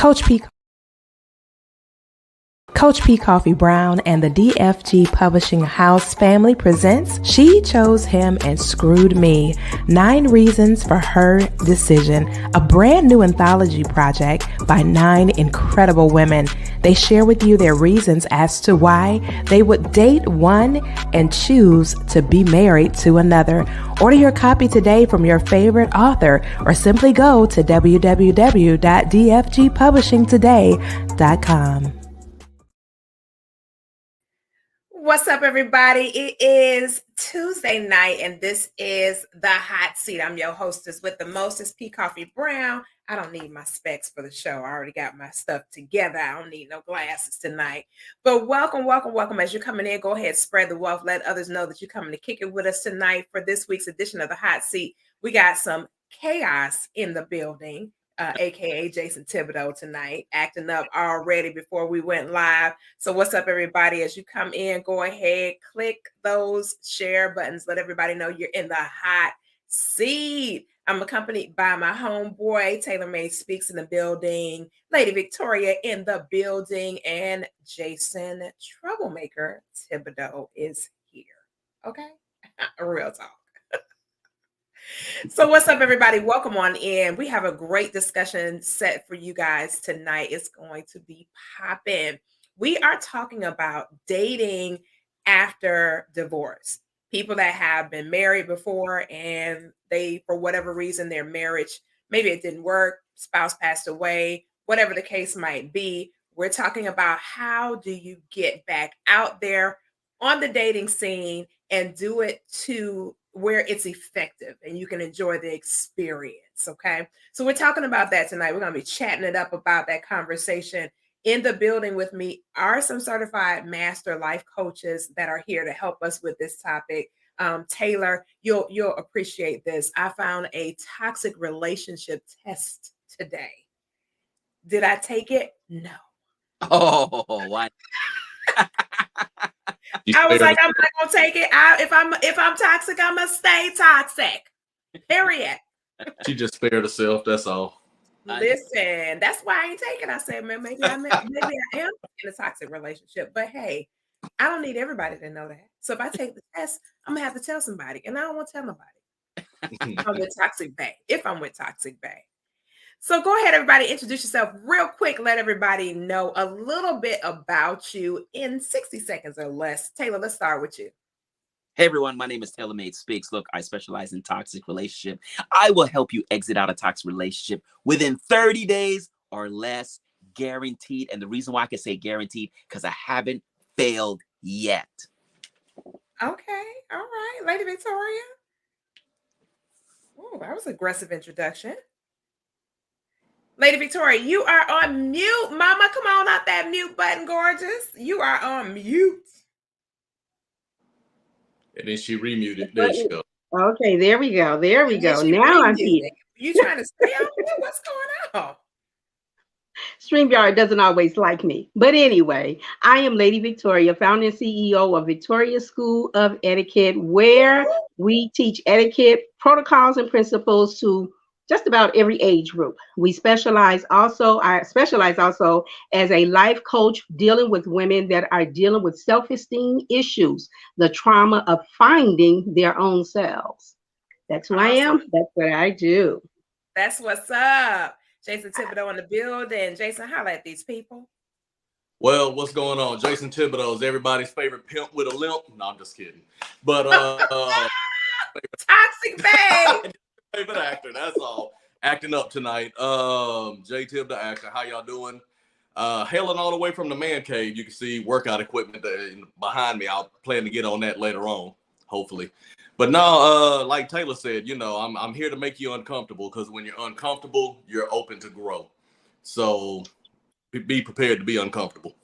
Coach P. Coach P. Koffe Brown and the DFG Publishing House family presents She Chose Him and Screwed Me, 9 Reasons for Her Decision, a brand new anthology project by 9 incredible women. They share with you their reasons as to why they would date one and choose to be married to another. Order your copy today from your favorite author or simply go to www.dfgpublishingtoday.com. What's up, everybody? It is Tuesday night, and this is The Hot Seat. I'm your hostess with the mostest, P. Koffe Brown. I don't need my specs for the show. I already got my stuff together. I don't need no glasses tonight. But welcome. As you're coming in, go ahead, spread the wealth. Let others know that you're coming to kick it with us tonight for this week's edition of The Hot Seat. We got some chaos in the building. AKA Jason Thibodeau tonight, acting up already before we went live. So what's up, everybody? As you come in, go ahead, click those share buttons. Let everybody know you're in the hot seat. I'm accompanied by my homeboy, Taylor May Speaks in the building, Lady Victoria in the building, and Jason Troublemaker Thibodeau is here. Okay? Real talk. So what's up, everybody? Welcome on in. We have a great discussion set for you guys tonight. It's going to be popping. We are talking about dating after divorce. People that have been married before and they, for whatever reason, their marriage, maybe it didn't work, spouse passed away, whatever the case might be. We're talking about how do you get back out there on the dating scene and do it to where it's effective and you can enjoy the experience. Okay. So we're talking about that tonight. We're going to be chatting it up about that conversation. In the building with me are some certified master life coaches that are here to help us with this topic. Taylor, you'll appreciate this. I found a toxic relationship test today. Did I take it? No. Oh, what? I was like, I'm not gonna take it. If I'm toxic, I must stay toxic. Period. She just spared herself. That's all. Listen, that's why I ain't taking. I said, man, maybe I am in a toxic relationship. But hey, I don't need everybody to know that. So if I take the test, I'm gonna have to tell somebody, and I don't want to tell nobody. I'm with Toxic Bay. If I'm with Toxic Bay. So go ahead, everybody, introduce yourself real quick. Let everybody know a little bit about you in 60 seconds or less. Taylor, let's start with you. Hey, everyone. My name is Taylor May Speaks. Look, I specialize in toxic relationship. I will help you exit out a toxic relationship within 30 days or less, guaranteed. And the reason why I can say guaranteed, because I haven't failed yet. Okay. All right. Lady Victoria. Oh, that was an aggressive introduction. Lady Victoria, you are on mute. Mama, come on out that mute button, gorgeous. You are on mute. And then she remuted. There she goes. Okay, there we go. Now I'm here. You trying to stay on mute? What's going on? StreamYard doesn't always like me. But anyway, I am Lady Victoria, founder and CEO of Victoria School of Etiquette, where we teach etiquette protocols and principles to just about every age group. I specialize also as a life coach dealing with women that are dealing with self-esteem issues, the trauma of finding their own selves. That's who I am. That's what I do. That's what's up. Jason Thibodeau in the building. Jason, holla at these people. Well, what's going on? Jason Thibodeau is everybody's favorite pimp with a limp. No, I'm just kidding. But Toxic Bay. Favorite actor, that's all. Acting up tonight. J Tib the actor. How y'all doing? Hailing all the way from the man cave. You can see workout equipment behind me. I'll plan to get on that later on, hopefully. But no, like Taylor said, I'm here to make you uncomfortable, because when you're uncomfortable, you're open to grow. So be prepared to be uncomfortable.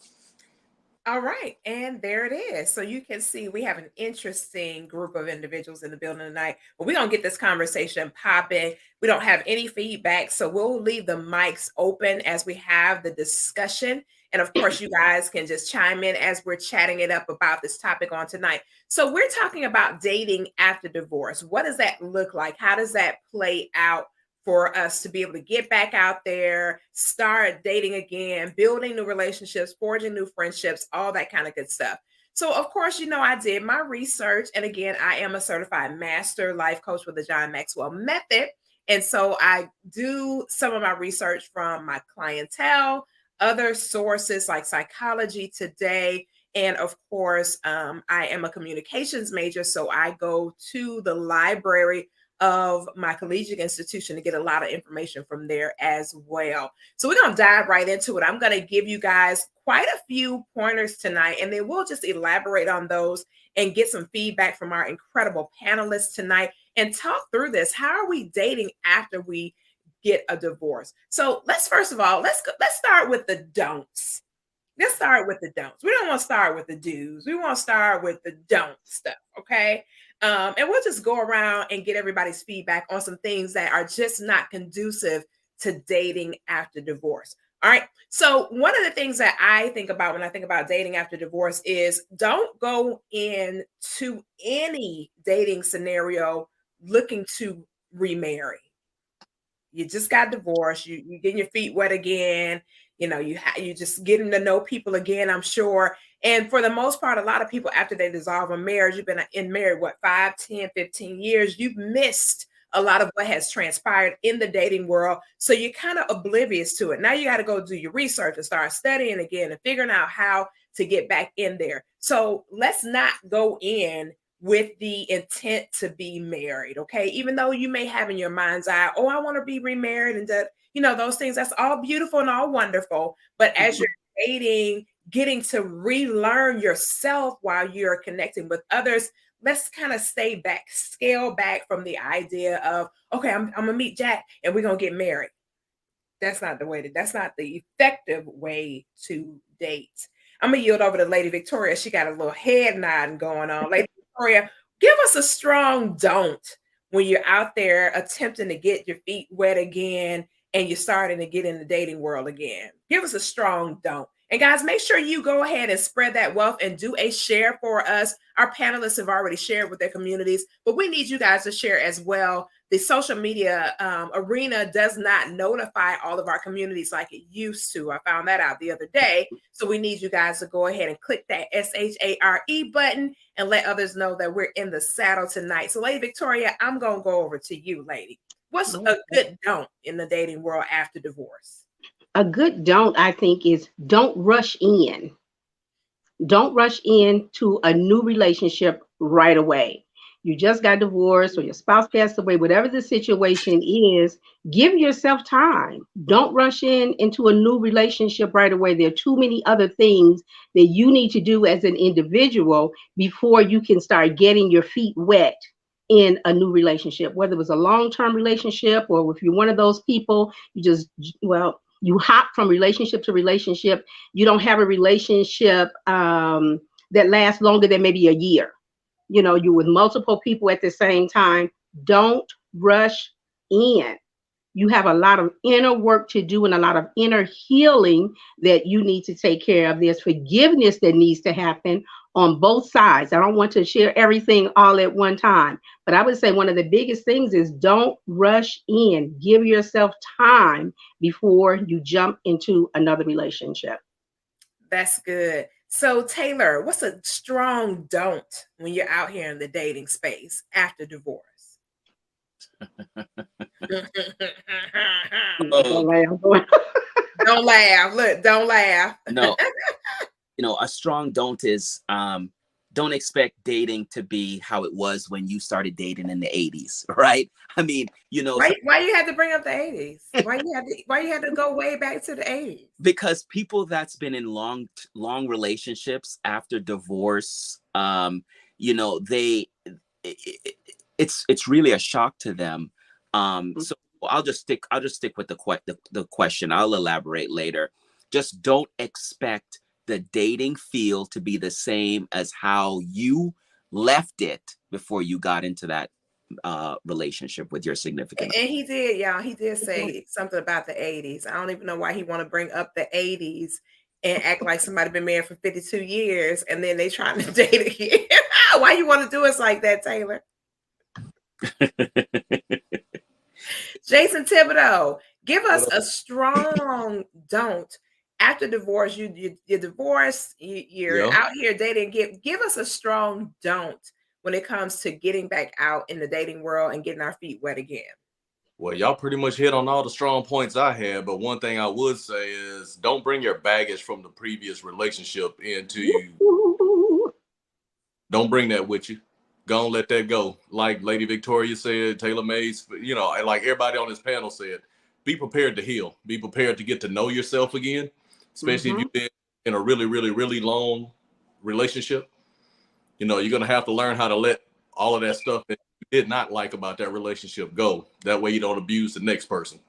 All right. And there it is. So you can see we have an interesting group of individuals in the building tonight. But we're going to get this conversation popping. We don't have any feedback, so we'll leave the mics open as we have the discussion. And of course, you guys can just chime in as we're chatting it up about this topic on tonight. So we're talking about dating after divorce. What does that look like? How does that play out for us to be able to get back out there, start dating again, building new relationships, forging new friendships, all that kind of good stuff. So, of course, I did my research. And again, I am a certified master life coach with the John Maxwell method. And so I do some of my research from my clientele, other sources like Psychology Today. And of course, I am a communications major. So I go to the library of my collegiate institution to get a lot of information from there as well. So we're going to dive right into it. I'm going to give you guys quite a few pointers tonight, and then we'll just elaborate on those and get some feedback from our incredible panelists tonight and talk through this. How are we dating after we get a divorce? So let's first of all, let's start with the don'ts. Let's start with the don'ts. We don't want to start with the do's. We want to start with the don't stuff, okay? And we'll just go around and get everybody's feedback on some things that are just not conducive to dating after divorce. All right. So one of the things that I think about when I think about dating after divorce is don't go into any dating scenario looking to remarry. You just got divorced. You're getting your feet wet again. You just getting to know people again, I'm sure. And for the most part, a lot of people, after they dissolve a marriage, you've been in married, 5, 10, 15 years, you've missed a lot of what has transpired in the dating world. So you're kind of oblivious to it. Now you got to go do your research and start studying again and figuring out how to get back in there. So let's not go in with the intent to be married, okay? Even though you may have in your mind's eye, oh, I want to be remarried and that, those things, that's all beautiful and all wonderful. But as you're dating, getting to relearn yourself while you're connecting with others, let's kind of stay back, scale back from the idea of, okay, I'm gonna meet Jack and we're gonna get married. That's not the effective way to date. I'm gonna yield over to Lady Victoria. She got a little head nodding going on. Lady Victoria, give us a strong don't when you're out there attempting to get your feet wet again and you're starting to get in the dating world again. Give us a strong don't. And guys, make sure you go ahead and spread that wealth and do a share for us. Our panelists have already shared with their communities, but we need you guys to share as well. The social media arena does not notify all of our communities like it used to. I found that out the other day. So we need you guys to go ahead and click that SHARE button and let others know that we're in the saddle tonight. So Lady Victoria, I'm going to go over to you, lady. What's a good don't in the dating world after divorce? A good don't, I think, is don't rush in. Don't rush into a new relationship right away. You just got divorced or your spouse passed away, whatever the situation is, give yourself time. Don't rush into a new relationship right away. There are too many other things that you need to do as an individual before you can start getting your feet wet in a new relationship, whether it was a long-term relationship or if you're one of those people, you hop from relationship to relationship. You don't have a relationship that lasts longer than maybe a year. You're with multiple people at the same time. Don't rush in. You have a lot of inner work to do and a lot of inner healing that you need to take care of. There's forgiveness that needs to happen on both sides. I don't want to share everything all at one time, but I would say one of the biggest things is don't rush in. Give yourself time before you jump into another relationship. That's good. So Taylor, what's a strong don't when you're out here in the dating space after divorce? Don't laugh. Look, don't laugh. No. A strong don't is don't expect dating to be how it was when you started dating in the 80s, right? I mean, why you had to bring up the 80s? Why you had to go way back to the 80s? Because people that's been in long relationships after divorce, it's really a shock to them. So I'll just stick with the question. I'll elaborate later. Just don't expect the dating field to be the same as how you left it before you got into that relationship with your significant other. And he did, y'all. He did say something about the 80s. I don't even know why he want to bring up the 80s and act like somebody been married for 52 years and then they trying to date again. Why you want to do us like that, Taylor? Jason Thibodeau, give us What a strong don't. After divorce, you're divorced, you're Yeah. out here dating. Give us a strong don't when it comes to getting back out in the dating world and getting our feet wet again. Well, y'all pretty much hit on all the strong points I had, but one thing I would say is don't bring your baggage from the previous relationship into you. Don't bring that with you. Go and let that go. Like Lady Victoria said, Taylor Mays, like everybody on this panel said, be prepared to heal. Be prepared to get to know yourself again, especially if Mhm. you've been in a really, really, really long relationship. You're going to have to learn how to let all of that stuff that you did not like about that relationship go. That way you don't abuse the next person.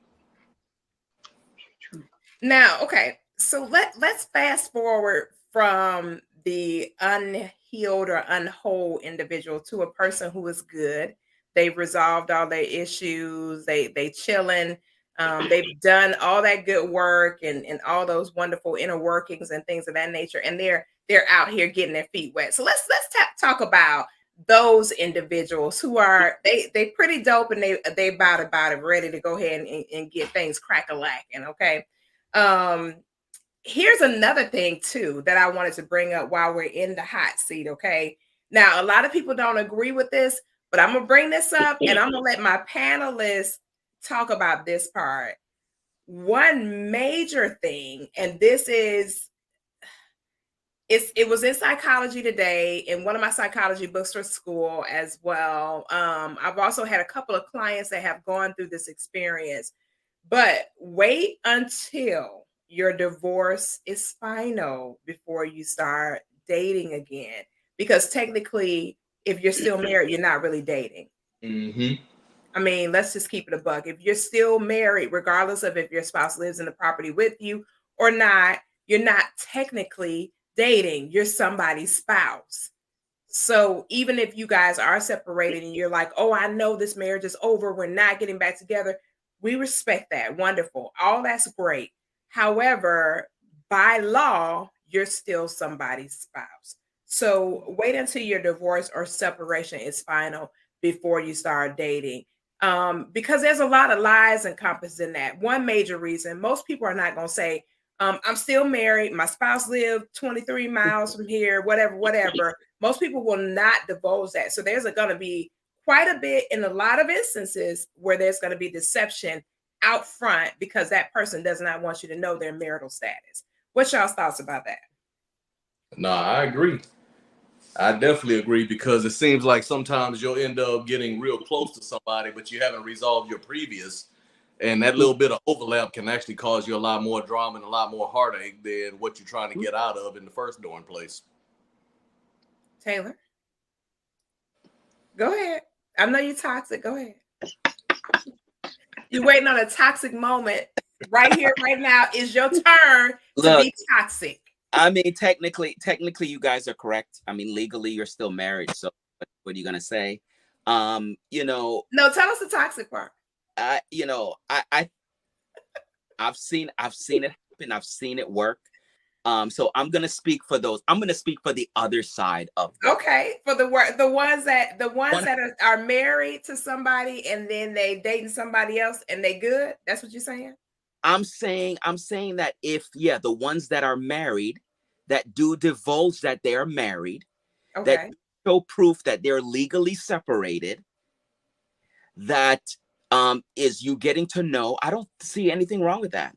Now, okay, so let's fast forward from the unhealed or unwhole individual to a person who is good. They've resolved all their issues. They chilling. They've done all that good work and all those wonderful inner workings and things of that nature, and they're out here getting their feet wet. So let's talk about those individuals who are they pretty dope and they about it, ready to go ahead and get things crack-a-lacking. Okay. um Here's another thing too that I wanted to bring up while we're in the hot seat. Okay, now a lot of people don't agree with this, but I'm gonna bring this up and I'm gonna let my panelists talk about this part. One major thing, and this is it was in Psychology Today in one of my psychology books for school as well. I've also had a couple of clients that have gone through this experience. But wait until your divorce is final before you start dating again. Because technically, if you're still married, you're not really dating. Mm-hmm. I mean, let's just keep it a buck. If you're still married, regardless of if your spouse lives in the property with you or not, you're not technically dating. You're somebody's spouse. So even if you guys are separated and you're like, oh, I know this marriage is over, we're not getting back together, we respect that. Wonderful. All that's great. However, by law, you're still somebody's spouse. So wait until your divorce or separation is final before you start dating. Because there's a lot of lies encompassed in that. One major reason, most people are not going to say, I'm still married, my spouse lived 23 miles from here, whatever. Most people will not divulge that. So there's going to be quite a bit in a lot of instances where there's going to be deception out front because that person does not want you to know their marital status. What's y'all's thoughts about that? No, I agree. I definitely agree because it seems like sometimes you'll end up getting real close to somebody, but you haven't resolved your previous. And that little bit of overlap can actually cause you a lot more drama and a lot more heartache than what you're trying to get out of in the first darn place. Taylor, go ahead. I know you're toxic. Go ahead. You're waiting on a toxic moment. Right here, right now is your turn to be toxic. I mean, technically, you guys are correct. I mean, legally, you're still married. So, what are you gonna say? No, tell us the toxic part. I've seen it happen. I've seen it work. So I'm gonna speak for those. I'm gonna speak for the other side of that. Okay, for the ones that are married to somebody and then they dating somebody else and they good. That's what you're saying. I'm saying that if the ones that are married that do divulge that they are married, okay, that show proof that they're legally separated, that is you getting to know. I don't see anything wrong with that.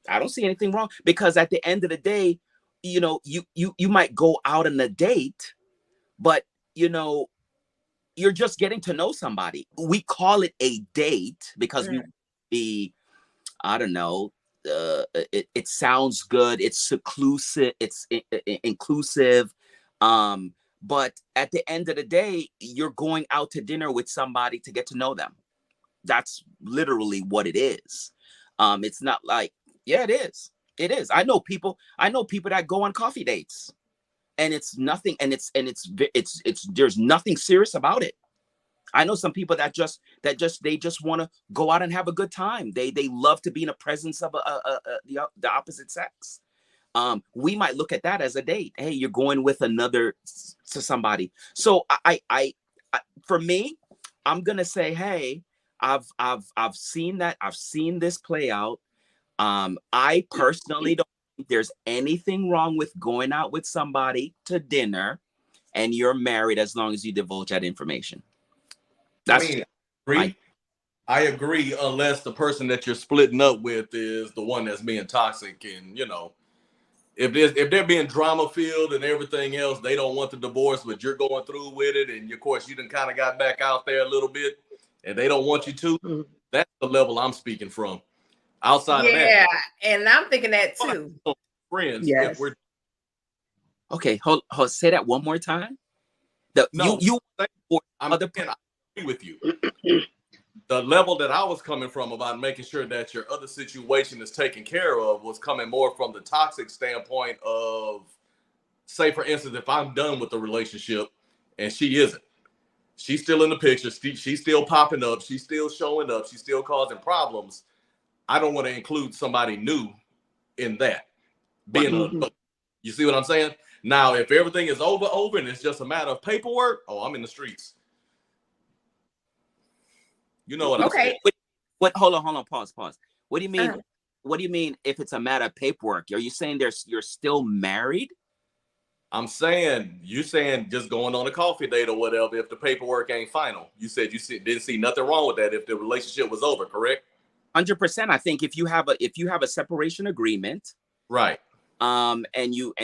I don't see anything wrong because at the end of the day, you might go out on a date, but you're just getting to know somebody. We call it a date because I don't know. It sounds good. It's seclusive. It's inclusive. But at the end of the day, you're going out to dinner with somebody to get to know them. That's literally what it is. It's not like, it is. It is. I know people that go on coffee dates, and it's nothing. And it's there's nothing serious about it. I know some people that just want to go out and have a good time. They love to be in the presence of the opposite sex. We might look at that as a date. Hey, you're going with to somebody. So I for me, I'm gonna say, hey, I've seen that. I've seen this play out. I personally don't think there's anything wrong with going out with somebody to dinner and you're married as long as you divulge that information. That's I agree, unless the person that you're splitting up with is the one that's being toxic, and if they're being drama filled and everything else, they don't want the divorce, but you're going through with it, and of course you done kind of got back out there a little bit, and they don't want you to. That's the level I'm speaking from. Outside of that, yeah, and I'm thinking that too. Friends, Yes. if we're okay. Hold, say that one more time. I agree with you. The level that I was coming from about making sure that your other situation is taken care of was coming more from the toxic standpoint of, say, for instance, if I'm done with the relationship and she isn't, she's still in the picture, she's still popping up, she's still showing up, she's still causing problems. I don't want to include somebody new in that. You see what I'm saying? Now, if everything is over, and it's just a matter of paperwork, I'm in the streets. You know what I'm saying? What? Hold on. Pause. What do you mean? What do you mean if it's a matter of paperwork? Are you saying you're still married? I'm saying, you're saying just going on a coffee date or whatever, if the paperwork ain't final. You said you didn't see nothing wrong with that if the relationship was over, correct? 100%. I think if you have a separation agreement, right, and you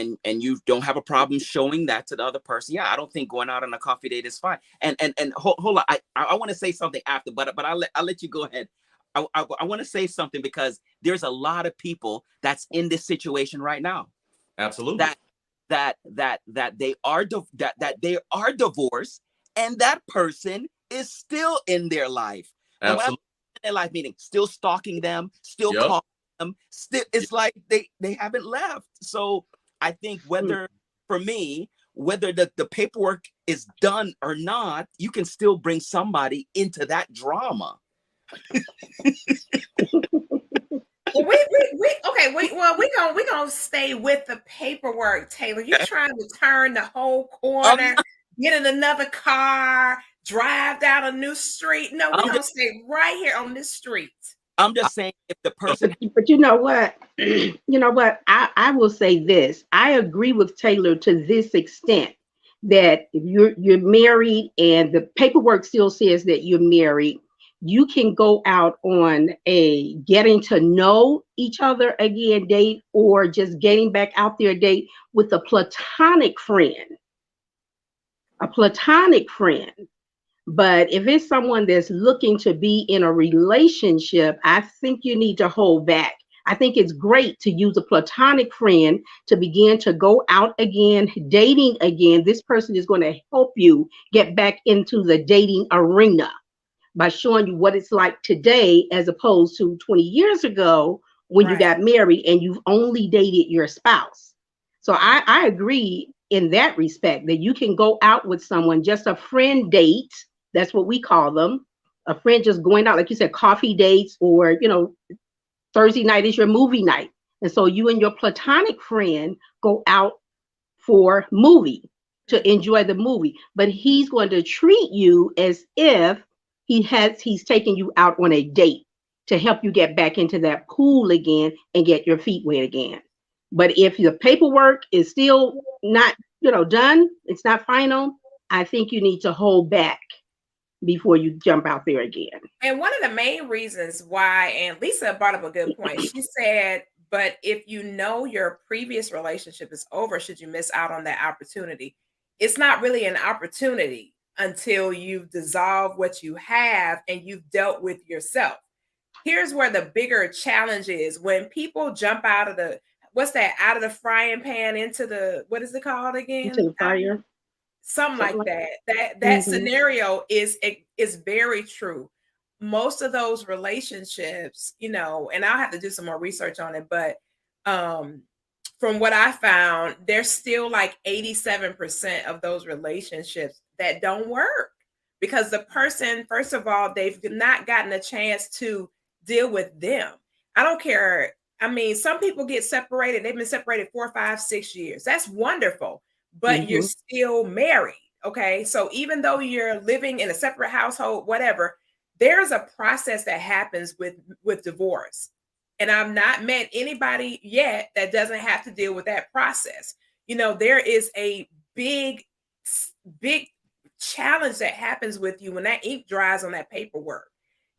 don't have a problem showing that to the other person, I don't think going out on a coffee date is fine. And hold on, I want to say something after, but I'll let you go ahead. I want to say something because there's a lot of people that's in this situation right now. Absolutely. That they are divorced, and that person is still in their life. And when I'm in their life, meaning still stalking them, still calling them, still, it's like they haven't left. So I think whether the paperwork is done or not, you can still bring somebody into that drama. We gonna stay with the paperwork, Taylor. You're trying to turn the whole corner, get in another car, drive down a new street. No, we're gonna stay right here on this street. I'm just saying, if the person, but you know what? I will say this. I agree with Taylor to this extent that if you're married and the paperwork still says that you're married, you can go out on a getting to know each other again date, or just getting back out there date with a platonic friend. But if it's someone that's looking to be in a relationship, I think you need to hold back. I think it's great to use a platonic friend to begin to go out again, dating again. This person is going to help you get back into the dating arena by showing you what it's like today, as opposed to 20 years ago when you got married and you've only dated your spouse. So I agree in that respect that you can go out with someone, just a friend date. That's what we call them. A friend just going out, like you said, coffee dates, or, Thursday night is your movie night. And so you and your platonic friend go out for movie to enjoy the movie. But he's going to treat you as if he's taking you out on a date to help you get back into that pool again and get your feet wet again. But if the paperwork is still not, done, it's not final, I think you need to hold back before you jump out there again. And one of the main reasons why, and Lisa brought up a good point, she said, but if you know your previous relationship is over, should you miss out on that opportunity? It's not really an opportunity until you've dissolved what you have and you've dealt with yourself. Here's where the bigger challenge is: when people jump out of the, out of the frying pan into the, what is it called again? Into the fire. Something like that. That scenario is very true. Most of those relationships, and I'll have to do some more research on it, but from what I found, there's still like 87% of those relationships that don't work because the person, first of all, they've not gotten a chance to deal with them. I don't care. I mean, some people get separated. They've been separated 4, 5, 6 years. That's wonderful, but you're still married. Okay. So even though you're living in a separate household, whatever, there's a process that happens with divorce. And I've not met anybody yet that doesn't have to deal with that process. There is a big challenge that happens with you when that ink dries on that paperwork.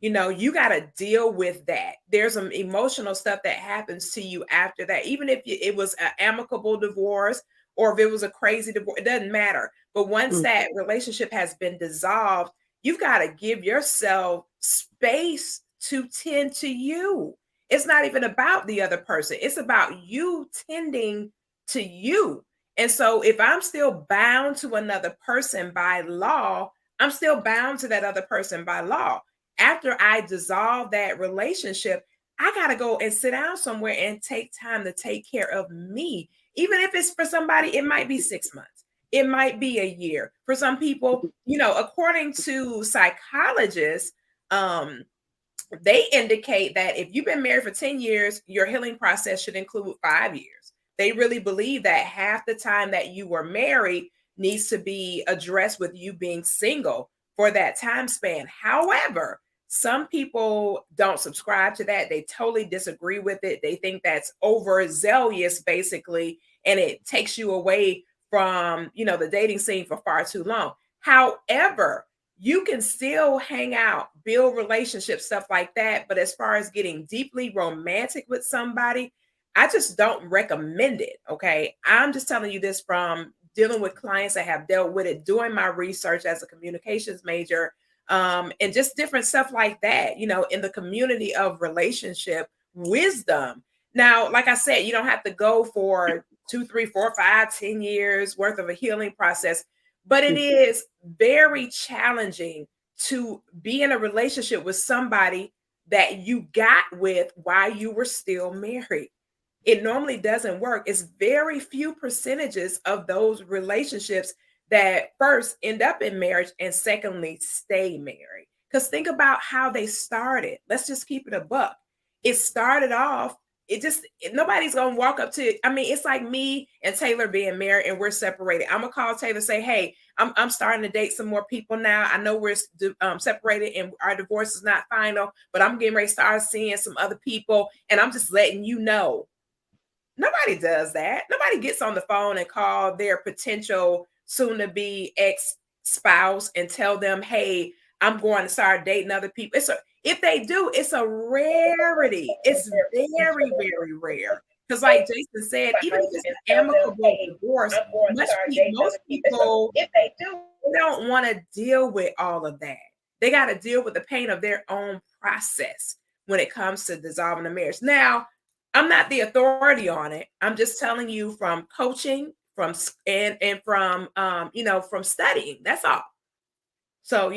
You got to deal with that. There's some emotional stuff that happens to you after that. Even if it was an amicable divorce or if it was a crazy divorce, it doesn't matter. But once that relationship has been dissolved, you've got to give yourself space to tend to you. It's not even about the other person. It's about you tending to you. And so if I'm still bound to another person by law, I'm still bound to that other person by law. After I dissolve that relationship, I got to go and sit down somewhere and take time to take care of me. Even if it's for somebody, it might be 6 months. It might be a year. For some people, according to psychologists, they indicate that if you've been married for 10 years, your healing process should include 5 years. They really believe that half the time that you were married needs to be addressed with you being single for that time span. However, some people don't subscribe to that. They totally disagree with it. They think that's overzealous, basically, and it takes you away from, the dating scene for far too long. However, you can still hang out, build relationships, stuff like that. But as far as getting deeply romantic with somebody, I just don't recommend it. Okay. I'm just telling you this from dealing with clients that have dealt with it, doing my research as a communications major, and just different stuff like that, in the community of relationship wisdom. Now, like I said, you don't have to go for 2, 3, 4, 5, 10 years worth of a healing process, but it is very challenging to be in a relationship with somebody that you got with while you were still married. It normally doesn't work. It's very few percentages of those relationships that first end up in marriage and secondly stay married. Because think about how they started. Let's just keep it a buck. It started off, nobody's gonna walk up to, it's like me and Taylor being married and we're separated. I'm gonna call Taylor, say, hey, I'm starting to date some more people now. I know we're separated and our divorce is not final, but I'm getting ready to start seeing some other people, and I'm just letting you know. Nobody does that. Nobody gets on the phone and call their potential soon-to-be ex-spouse and tell them, hey, I'm going to start dating other people. If they do, it's a rarity. It's very, very rare. Because like Jason said, even if it's an amicable divorce, most people, if they do, they don't want to deal with all of that. They got to deal with the pain of their own process when it comes to dissolving a marriage. Now, I'm not the authority on it. I'm just telling you from coaching, from from studying. That's all. So,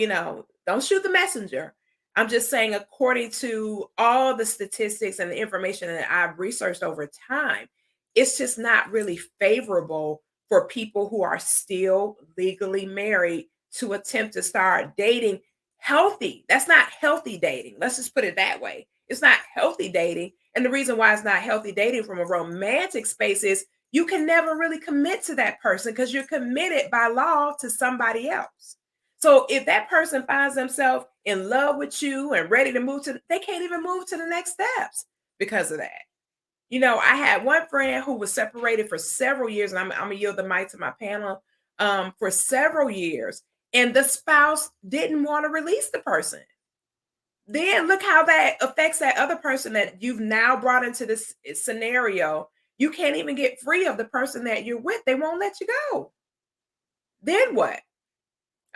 don't shoot the messenger. I'm just saying, according to all the statistics and the information that I've researched over time, it's just not really favorable for people who are still legally married to attempt to start dating healthy. That's not healthy dating. Let's just put it that way. It's not healthy dating. And the reason why it's not healthy dating from a romantic space is you can never really commit to that person because you're committed by law to somebody else. So if that person finds themselves in love with you and ready to move they can't even move to the next steps because of that. I had one friend who was separated for several years, and I'm going to yield the mic to my panel, for several years, and the spouse didn't want to release the person. Then look how that affects that other person that you've now brought into this scenario. You can't even get free of the person that you're with. They won't let you go. Then what?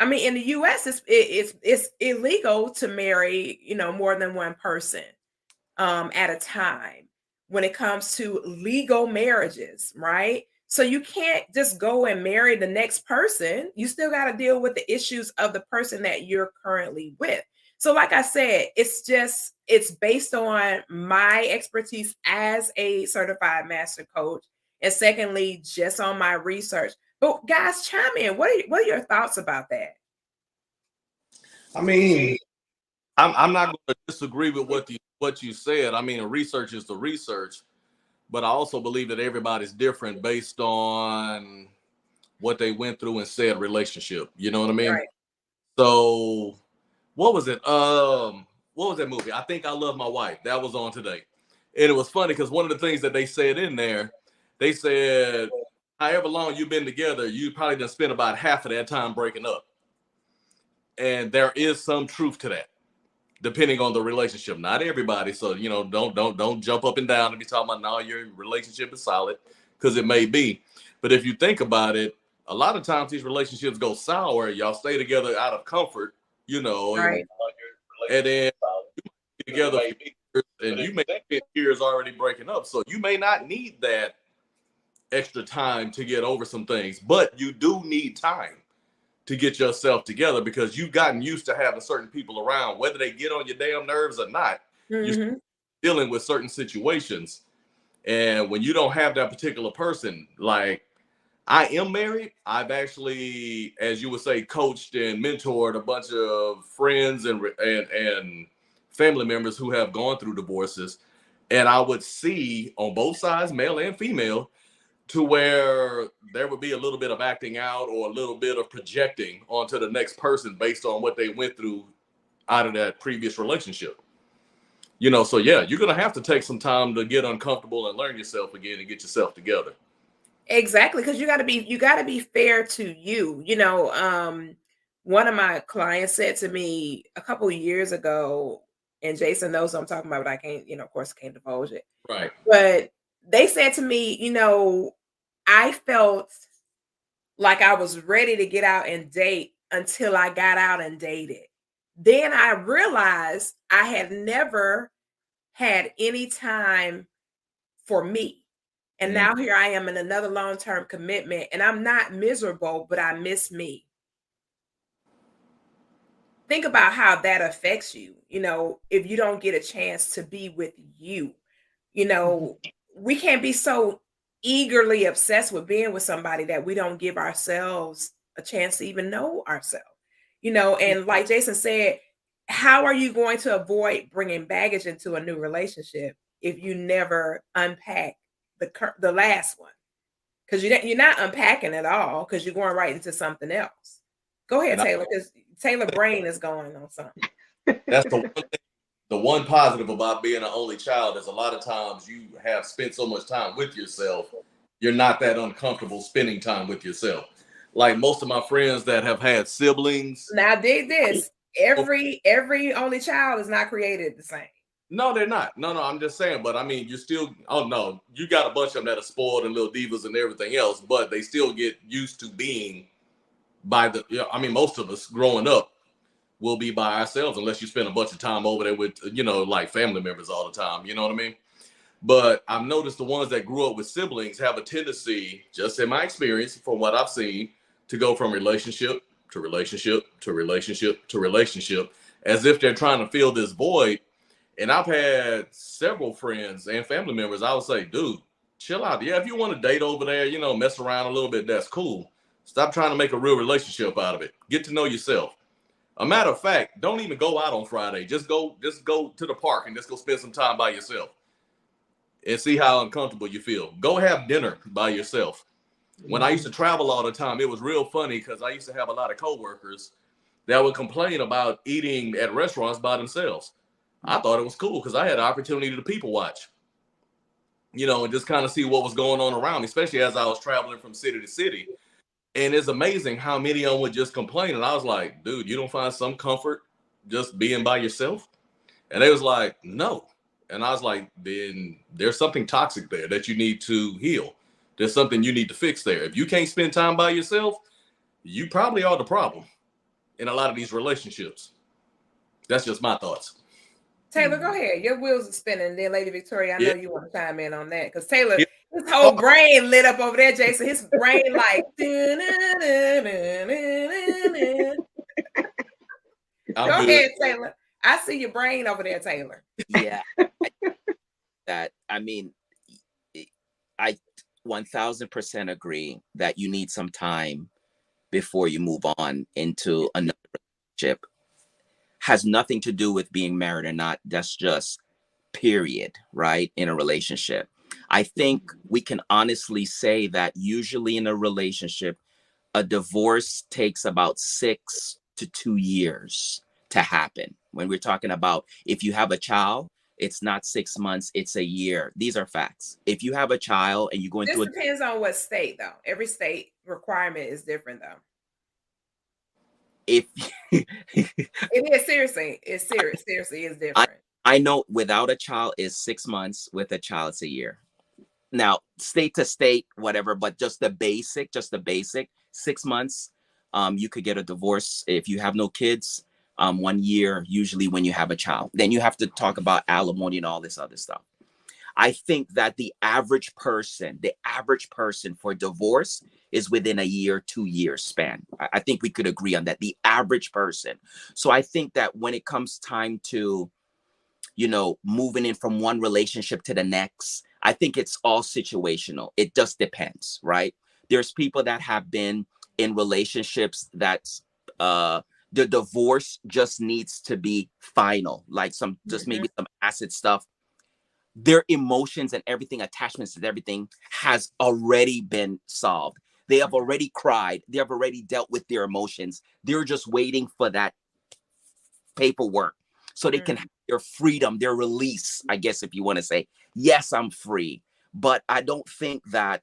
In the U.S., it's illegal to marry, more than one person at a time when it comes to legal marriages, right? So you can't just go and marry the next person. You still got to deal with the issues of the person that you're currently with. So like I said, it's based on my expertise as a certified master coach. And secondly, just on my research. But guys, chime in. What are your thoughts about that? I'm not going to disagree with what you said. Research is the research, but I also believe that everybody's different based on what they went through in said relationship. You know what I mean? Right. So what was it? What was that movie? I Think I Love My Wife. That was on today. And it was funny because one of the things that they said in there, they said, however long you've been together, you probably done spent about half of that time breaking up. And there is some truth to that, depending on the relationship. Not everybody. So, don't jump up and down and be talking about, no, your relationship is solid, because it may be. But if you think about it, a lot of times these relationships go sour. Y'all stay together out of comfort, Right. and then together for years, and you may spend years already breaking up. So you may not need that extra time to get over some things, but you do need time to get yourself together, because you've gotten used to having certain people around, whether they get on your damn nerves or not. You're dealing with certain situations. And when you don't have that particular person, like, I am married. I've actually, as you would say, coached and mentored a bunch of friends and family members who have gone through divorces. And I would see on both sides, male and female, to where there would be a little bit of acting out or a little bit of projecting onto the next person based on what they went through out of that previous relationship. So yeah, you're going to have to take some time to get uncomfortable and learn yourself again and get yourself together. Exactly, because you got to be fair to you. One of my clients said to me a couple of years ago, and Jason knows what I'm talking about, but I can't, of course, can't divulge it. Right. But they said to me, I felt like I was ready to get out and date until I got out and dated. Then I realized I had never had any time for me. And now here I am in another long-term commitment, and I'm not miserable, but I miss me. Think about how that affects you, if you don't get a chance to be with you. We can't be so eagerly obsessed with being with somebody that we don't give ourselves a chance to even know ourselves. And like Jason said, how are you going to avoid bringing baggage into a new relationship if you never unpack the last one? Because you're not unpacking at all, because you're going right into something else. Go ahead, Taylor, because Taylor brain is going on something. That's the one positive about being an only child is a lot of times you have spent so much time with yourself, you're not that uncomfortable spending time with yourself. Like most of my friends that have had siblings. Now dig this. Every only child is not created the same. No, they're not. No, I'm just saying. But I mean, you still, oh no, you got a bunch of them that are spoiled and little divas and everything else, but they still get used to being most of us growing up will be by ourselves unless you spend a bunch of time over there with, like family members all the time. You know what I mean? But I've noticed the ones that grew up with siblings have a tendency, just in my experience, from what I've seen, to go from relationship to relationship to relationship to relationship, as if they're trying to fill this void. And I've had several friends and family members, I would say, dude, chill out. Yeah, if you want to date over there, mess around a little bit, that's cool. Stop trying to make a real relationship out of it. Get to know yourself. A matter of fact, don't even go out on Friday. Just go to the park and just go spend some time by yourself and see how uncomfortable you feel. Go have dinner by yourself. When I used to travel all the time, it was real funny because I used to have a lot of coworkers that would complain about eating at restaurants by themselves. I thought it was cool because I had the opportunity to people watch, and just kind of see what was going on around me, especially as I was traveling from city to city. And it's amazing how many of them would just complain. And I was like, dude, you don't find some comfort just being by yourself? And they was like, no. And I was like, then there's something toxic there that you need to heal. There's something you need to fix there. If you can't spend time by yourself, you probably are the problem in a lot of these relationships. That's just my thoughts. Taylor, go ahead. Your wheels are spinning. Then Lady Victoria, I know you want to chime in on that. Because Taylor, his whole brain lit up over there, Jason. His brain like. Go ahead, Taylor. I see your brain over there, Taylor. Yeah. I 1000% agree that you need some time before you move on into another relationship. Has nothing to do with being married or not. That's just period, right? In a relationship. I think we can honestly say that usually in a relationship, a divorce takes about 6 to 2 years to happen. When we're talking about if you have a child, it's not 6 months, it's a year. These are facts. If you have a child and you're going This through depends on what state, though. Every state requirement is different, though. if It is seriously, it's serious. Seriously, it's I, different. I know without a child is 6 months, with a child it's a year. Now, state to state, whatever, but just the basic, 6 months. You could get a divorce if you have no kids. 1 year, usually when you have a child. Then you have to talk about alimony and all this other stuff. I think that the average person for divorce is within a year, 2 years span. I think we could agree on that. The average person. So I think that when it comes time to, moving in from one relationship to the next, I think it's all situational. It just depends, right? There's people that have been in relationships that's the divorce just needs to be final, like just maybe some acid stuff. Their emotions and everything, attachments and everything has already been solved. They have already cried. They have already dealt with their emotions. They're just waiting for that paperwork so they can have their freedom, their release, I guess, if you want to say, yes, I'm free. But I don't think that,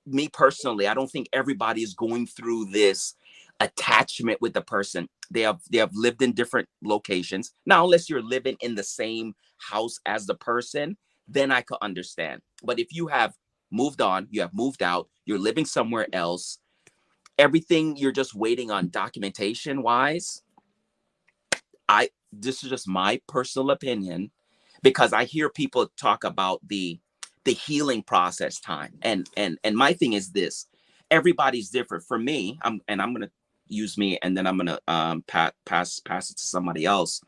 me personally, I don't think everybody is going through this attachment with the person. They have lived in different locations. Now, unless you're living in the same house as the person, then I could understand. But if you have moved on, you have moved out, you're living somewhere else, everything you're just waiting on documentation wise, this is just my personal opinion, because I hear people talk about the healing process time. And my thing is this: everybody's different. For me, I'm gonna use me, and then I'm gonna pass it to somebody else.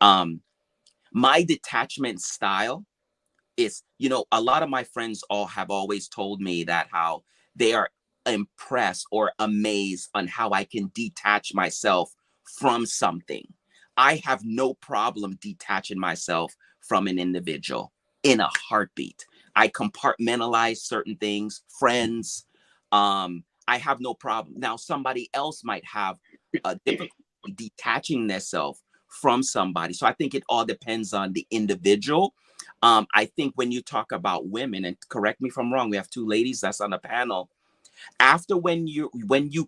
My detachment style is, a lot of my friends have always told me that how they are impressed or amazed on how I can detach myself from something. I have no problem detaching myself from an individual in a heartbeat. I compartmentalize certain things, friends. I have no problem. Now, somebody else might have a difficulty detaching themselves from somebody. So I think it all depends on the individual. I think when you talk about women, and correct me if I'm wrong, we have two ladies that's on the panel. After when you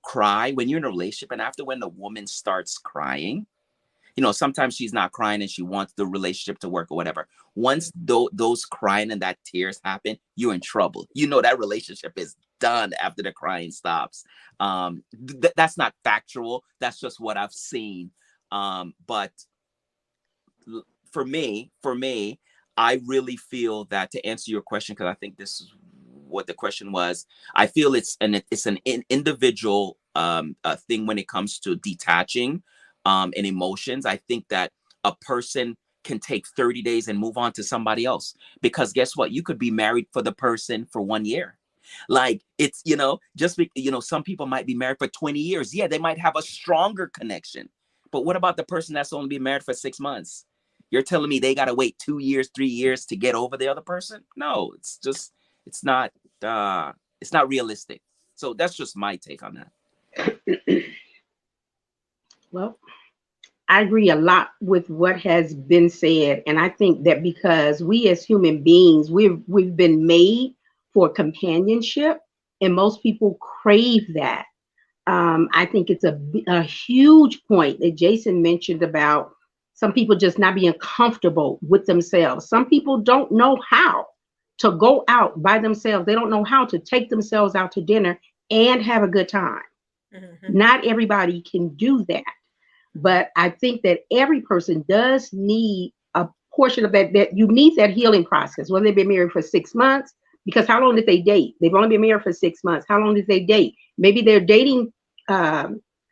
cry, when you're in a relationship, and after when the woman starts crying, sometimes she's not crying and she wants the relationship to work or whatever. Once those crying and that tears happen, you're in trouble. That relationship is done after the crying stops. That's not factual. That's just what I've seen. But for me, I really feel that, to answer your question, because I think this is what the question was, I feel it's an individual thing when it comes to detaching and emotions. I think that a person can take 30 days and move on to somebody else, because guess what? You could be married for the person for 1 year. Like, it's, some people might be married for 20 years. Yeah, they might have a stronger connection. But what about the person that's only been married for 6 months? You're telling me they got to wait 2 years, 3 years to get over the other person? No, it's not realistic. So that's just my take on that. Well, I agree a lot with what has been said, and I think that because we as human beings, we've been made for companionship, and most people crave that. I think it's a huge point that Jason mentioned about some people just not being comfortable with themselves. Some people don't know how to go out by themselves. They don't know how to take themselves out to dinner and have a good time. Not everybody can do that. But I think that every person does need a portion of that you need that healing process, whether they've been married for 6 months, because how long did they date? They've only been married for 6 months. How long did they date? Maybe their dating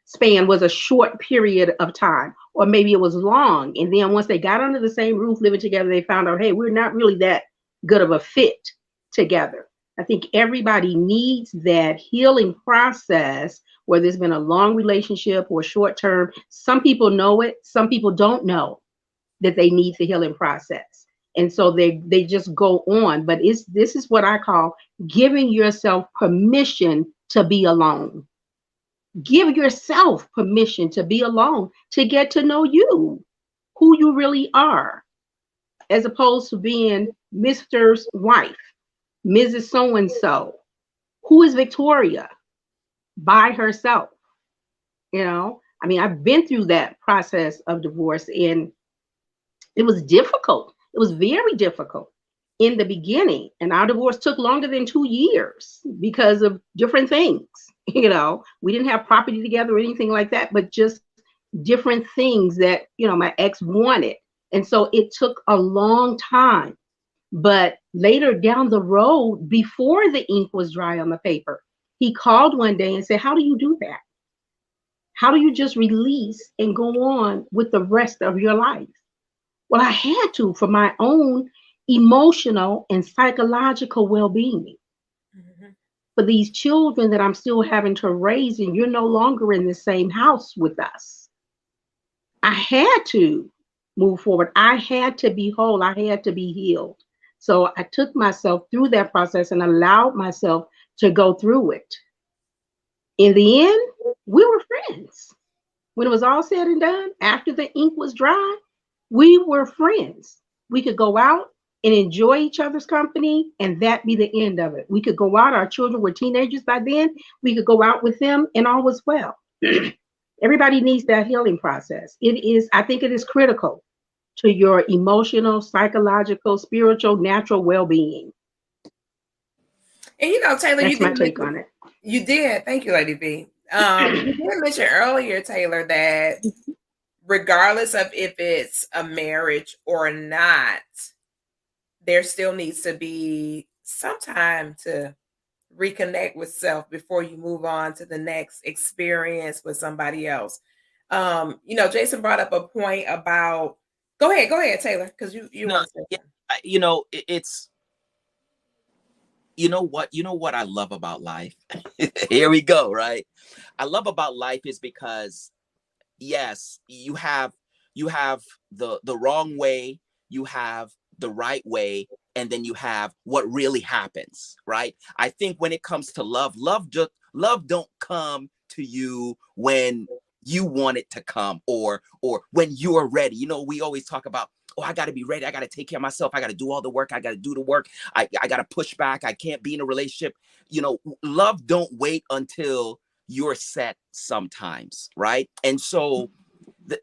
span was a short period of time, or maybe it was long. And then once they got under the same roof living together, they found out, hey, we're not really that good of a fit together. I think everybody needs that healing process, whether it's been a long relationship or short term. Some people know it, some people don't know that they need the healing process. And so they just go on. But this is what I call giving yourself permission to be alone. Give yourself permission to be alone, to get to know you, who you really are, as opposed to being Mr.'s wife, Mrs. So and so. Who is Victoria by herself? I mean, I've been through that process of divorce, and it was difficult. It was very difficult in the beginning. And our divorce took longer than 2 years because of different things. We didn't have property together or anything like that, but just different things that, my ex wanted. And so it took a long time. But later down the road, before the ink was dry on the paper, he called one day and said, "How do you do that? How do you just release and go on with the rest of your life?" Well, I had to, for my own emotional and psychological well-being, Mhm. for these children that I'm still having to raise, and you're no longer in the same house with us. I had to move forward. I had to be whole. I had to be healed. So I took myself through that process and allowed myself to go through it. In the end, we were friends. When it was all said and done, after the ink was dry, we were friends. We could go out and enjoy each other's company, and that be the end of it. We could go out. Our children were teenagers by then. We could go out with them, and all was well. Everybody needs that healing process. I think it is critical to your emotional, psychological, spiritual, natural well-being. And Taylor, That's my take on it. you did. Thank you, Lady B. You did mention earlier, Taylor, that regardless of if it's a marriage or not, there still needs to be some time to reconnect with self before you move on to the next experience with somebody else. Jason brought up a point about. Go ahead, Taylor, because you No, want to say yeah, something. it's you know what I love about life. Here we go, right? I love about life is because yes, you have the wrong way, you have the right way, and then you have what really happens, right? I think when it comes to love don't come to you when you want it to come, or when you are ready. We always talk about, oh, I got to be ready, I got to take care of myself, I got to do all the work, I got to do the work, I got to push back, I can't be in a relationship. Love don't wait until you're set sometimes, right? And so the,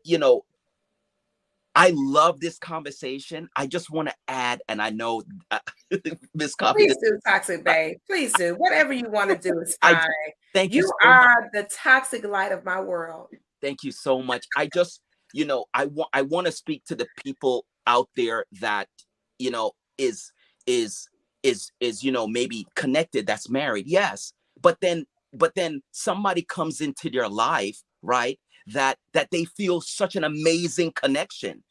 I love this conversation. I just want to add, and I know Miss Coffee, Please do, Toxic Babe. Please do. Whatever you want to do is I fine. thank you You so much. are the toxic light of my world. Thank you so much. I just, I want to speak to the people out there that, is is is maybe connected, that's married. Yes. But then somebody comes into their life, right? That they feel such an amazing connection.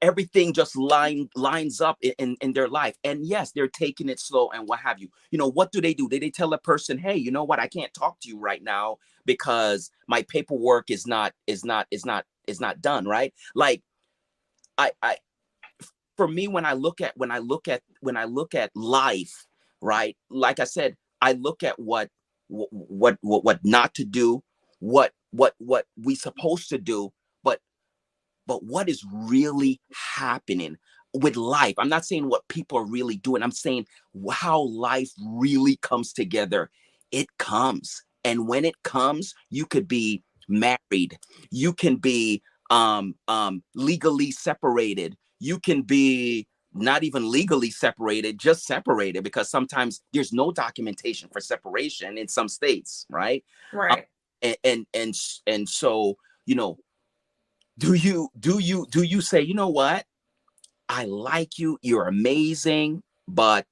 Everything just lines up in their life. And yes, they're taking it slow and what have you. What do? They tell a person, hey, you know what, I can't talk to you right now because my paperwork is not done, right? Like, I for me, when I look at life, right? Like I said, I look at what not to do, what we supposed to do, but what is really happening with life. I'm not saying what people are really doing. I'm saying how life really comes together. It comes. And when it comes, you could be married. You can be legally separated. You can be not even legally separated, just separated, because sometimes there's no documentation for separation in some states, right? Um, Right. and so, you know, do you say, you know what, I like you, you're amazing, but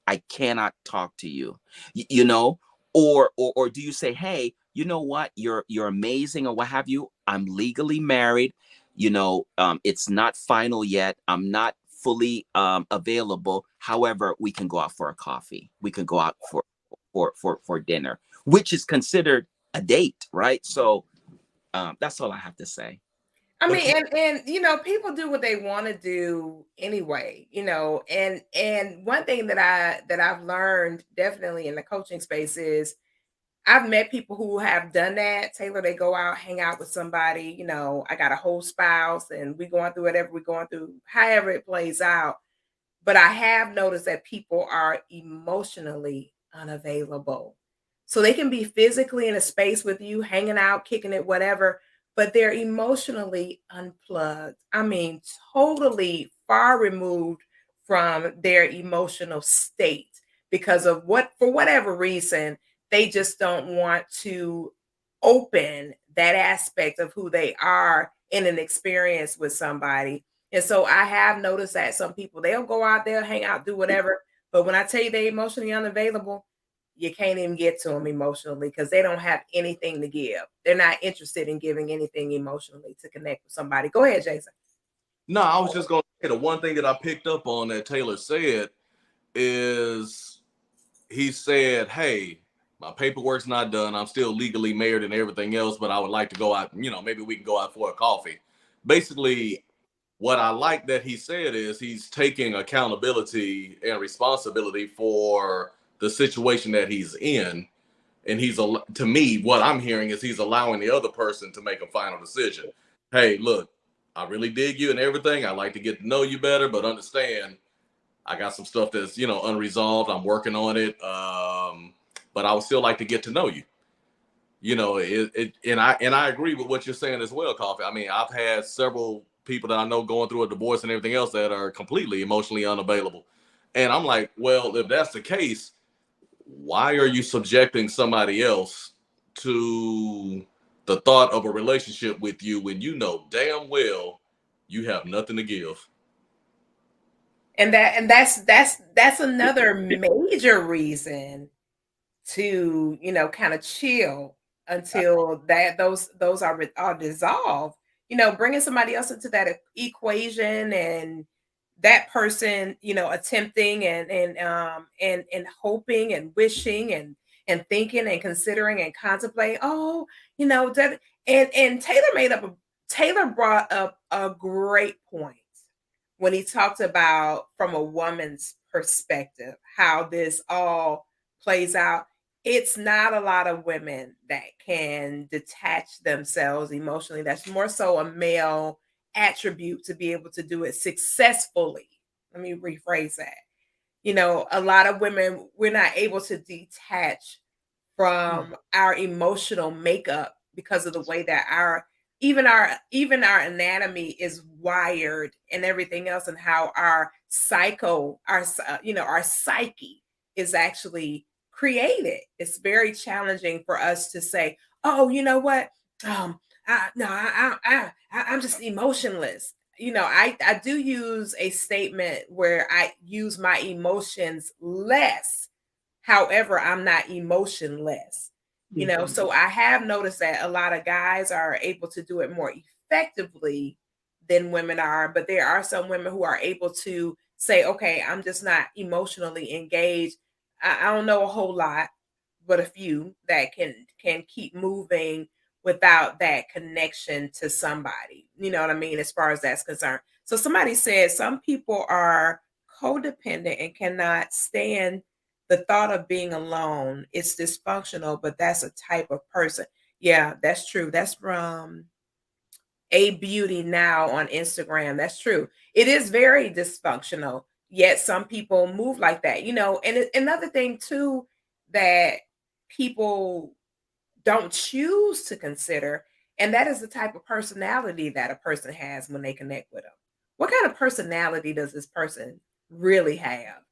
I cannot talk to you, you know? Or do you say, hey, you know what, you're amazing, or what have you, I'm legally married, it's not final yet, I'm not fully available, however, we can go out for a coffee, we can go out for dinner, which is considered a date, right? So that's all I have to say. I But mean, and people do what they want to do anyway, and one thing that I've learned definitely in the coaching space is I've met people who have done that. Taylor, they go out, hang out with somebody, I got a whole spouse and we going through whatever we're going through, however it plays out. But I have noticed that people are emotionally unavailable. So they can be physically in a space with you, hanging out, kicking it, whatever, but they're emotionally unplugged. I mean, totally far removed from their emotional state because of for whatever reason, they just don't want to open that aspect of who they are in an experience with somebody. And so I have noticed that some people, they'll go out there, hang out, do whatever. But when I tell you they're emotionally unavailable, you can't even get to them emotionally because they don't have anything to give. They're not interested in giving anything emotionally to connect with somebody. Go ahead, Jason. No, I was just going to say the one thing that I picked up on that Taylor said is he said, hey, my paperwork's not done. I'm still legally married and everything else, but I would like to go out, maybe we can go out for a coffee. Basically, what I like that he said is he's taking accountability and responsibility for the situation that he's in. And to me, what I'm hearing is he's allowing the other person to make a final decision. Hey, look, I really dig you and everything. I like to get to know you better, but understand I got some stuff that's, unresolved. I'm working on it. But I would still like to get to know you. And I agree with what you're saying as well, Koffe. I mean, I've had several people that I know going through a divorce and everything else that are completely emotionally unavailable. And I'm like, well, if that's the case, why are you subjecting somebody else to the thought of a relationship with you when you know damn well you have nothing to give? And that's another major reason to, kind of chill until those are dissolved. Bringing somebody else into that equation and that person, attempting and hoping and wishing and thinking and considering and contemplating. Oh, that and Taylor brought up a great point when he talked about from a woman's perspective how this all plays out. It's not a lot of women that can detach themselves emotionally. That's more so a male attribute to be able to do it successfully. Let me rephrase that. A lot of women, we're not able to detach from our emotional makeup because of the way that even our anatomy is wired and everything else, and how our our psyche is actually created. It's very challenging for us to say, oh, you know what, I'm just emotionless. I do use a statement where I use my emotions less. However, I'm not emotionless. So I have noticed that a lot of guys are able to do it more effectively than women are, but there are some women who are able to say, okay, I'm just not emotionally engaged. I don't know a whole lot, but a few that can keep moving without that connection to somebody. You know what I mean? As far as that's concerned. So somebody said some people are codependent and cannot stand the thought of being alone. It's dysfunctional, but that's a type of person. Yeah, that's true. That's from A Beauty Now on Instagram. That's true. It is very dysfunctional, yet some people move like that. And another thing too that people don't choose to consider, and that is the type of personality that a person has when they connect with them. What kind of personality does this person really have?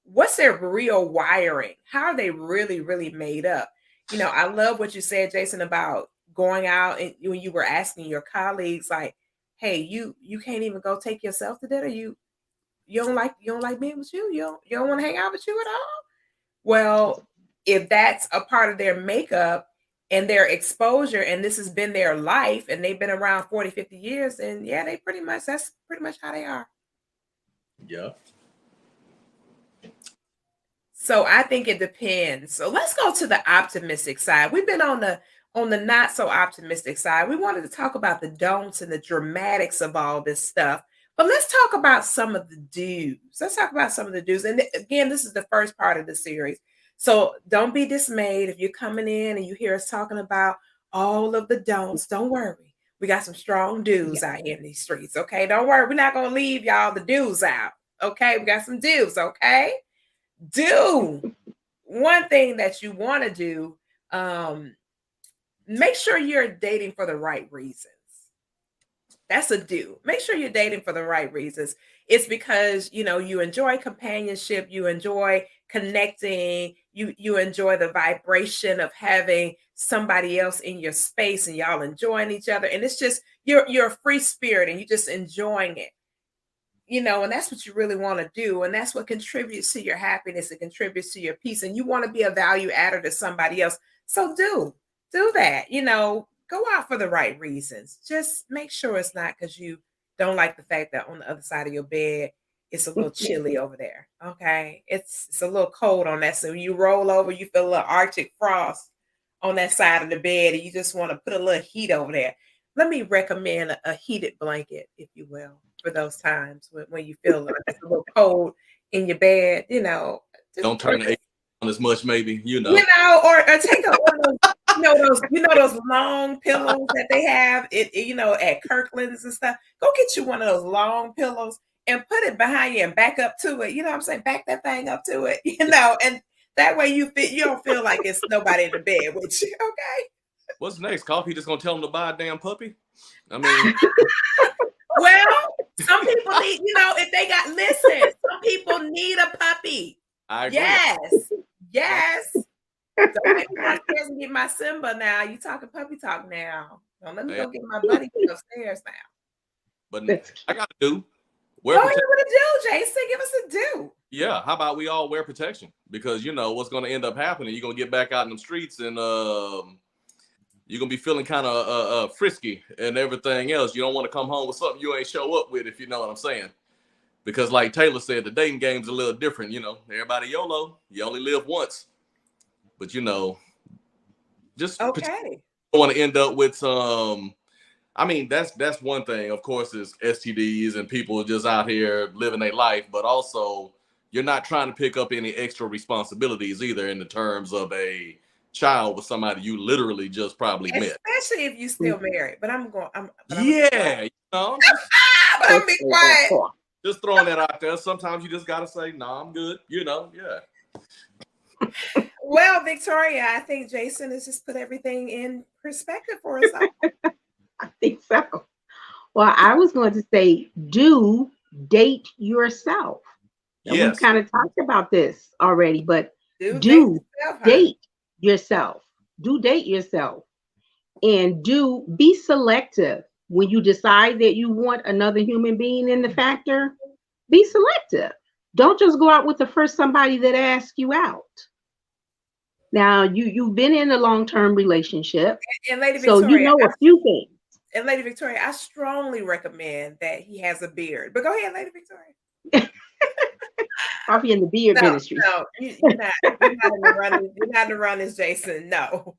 What's their real wiring? How are they really, really made up? I love what you said, Jason, about going out and when you were asking your colleagues, like, hey, you can't even go take yourself to dinner. You don't like being with you. You don't want to hang out with you at all. Well, if that's a part of their makeup and their exposure, and this has been their life, and they've been around 40, 50 years, and yeah, that's pretty much how they are. Yeah. So I think it depends. So let's go to the optimistic side. We've been on the not so optimistic side. We wanted to talk about the don'ts and the dramatics of all this stuff. But let's talk about some of the do's. Let's talk about some of the do's. And again, this is the first part of the series. So don't be dismayed if you're coming in and you hear us talking about all of the don'ts. Don't worry. We got some strong dudes out here in these streets. Okay. Don't worry. We're not going to leave y'all the dudes out. Okay. We got some dudes. Okay. Do one thing that you want to do. Make sure you're dating for the right reasons. That's a do. Make sure you're dating for the right reasons. It's because, you know, you enjoy companionship, you enjoy connecting, you enjoy the vibration of having somebody else in your space and y'all enjoying each other. And it's just you're a free spirit and you're just enjoying it. You know, and that's what you really want to do. And that's what contributes to your happiness. It contributes to your peace. And you want to be a value adder to somebody else. So do that. You know, go out for the right reasons. Just make sure it's not because you don't like the fact that on the other side of your bed, it's a little chilly over there. Okay. It's a little cold on that. So when you roll over, you feel a little Arctic frost on that side of the bed and you just want to put a little heat over there. Let me recommend a heated blanket, if you will, for those times when you feel like it's a little cold in your bed, you know. Don't turn the AC on as much, maybe, you know. You know, or take one of those, those long pillows that they have, you know, at Kirkland's and stuff. Go get you one of those long pillows and put it behind you and back up to it. You know what I'm saying? Back that thing up to it, you know, and that way you don't feel like it's nobody in the bed with you. Okay. What's next? Koffe just gonna tell them to buy a damn puppy? I mean, well, some people need, you know, if they got listen, some people need a puppy. I agree. Yes. Don't make me upstairs and get my Simba now. You talking puppy talk now. Don't let me go get my buddy upstairs now. But I gotta do. Go ahead with a do, Jason. Give us a do. Yeah, how about we all wear protection? Because you know what's gonna end up happening. You're gonna get back out in the streets and you're gonna be feeling kind of frisky and everything else. You don't want to come home with something you ain't show up with, if you know what I'm saying. Because like Taylor said, the dating game's a little different, you know. Everybody YOLO, you only live once. But you know, just okay. don't want to end up with some. I mean, that's one thing, of course, is STDs and people just out here living their life, but also you're not trying to pick up any extra responsibilities either in the terms of a child with somebody you literally just probably met. Especially if you still married. But I'm yeah, you know. But I'm being quiet. Just throwing that out there. Sometimes you just gotta say, "Nah, I'm good." You know, yeah. Well, Victoria, I think Jason has just put everything in perspective for us all. I think so. Well, I was going to say, do date yourself. Yes. We've kind of talked about this already, but do date yourself. Do date yourself. And do be selective. When you decide that you want another human being in the factor, be selective. Don't just go out with the first somebody that asks you out. Now, you've been in a long-term relationship, and Lady Victoria, so you know a few things. And Lady Victoria, I strongly recommend that he has a beard. But go ahead, Lady Victoria. Coffee in the beard ministry. No, you're not in the run as Jason. No.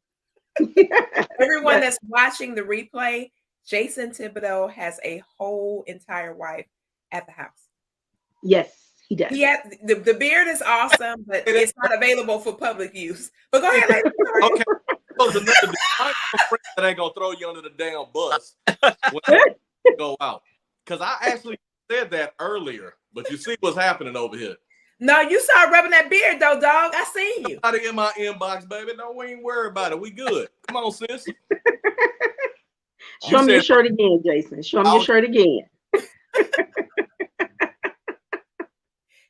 Everyone that's watching the replay, Jason Thibodeau has a whole entire wife at the house. Yes, he does. The beard is awesome, but it's not available for public use. But go ahead, Lady Victoria. Okay. That ain't gonna throw you under the damn bus when you go out. Because I actually said that earlier, but you see what's happening over here. No, you started rubbing that beard though, dog. I seen you. Out in my inbox, baby. No, we ain't worried about it. We good. Come on, sis. Show me your shirt again, Jason. Show me your shirt again.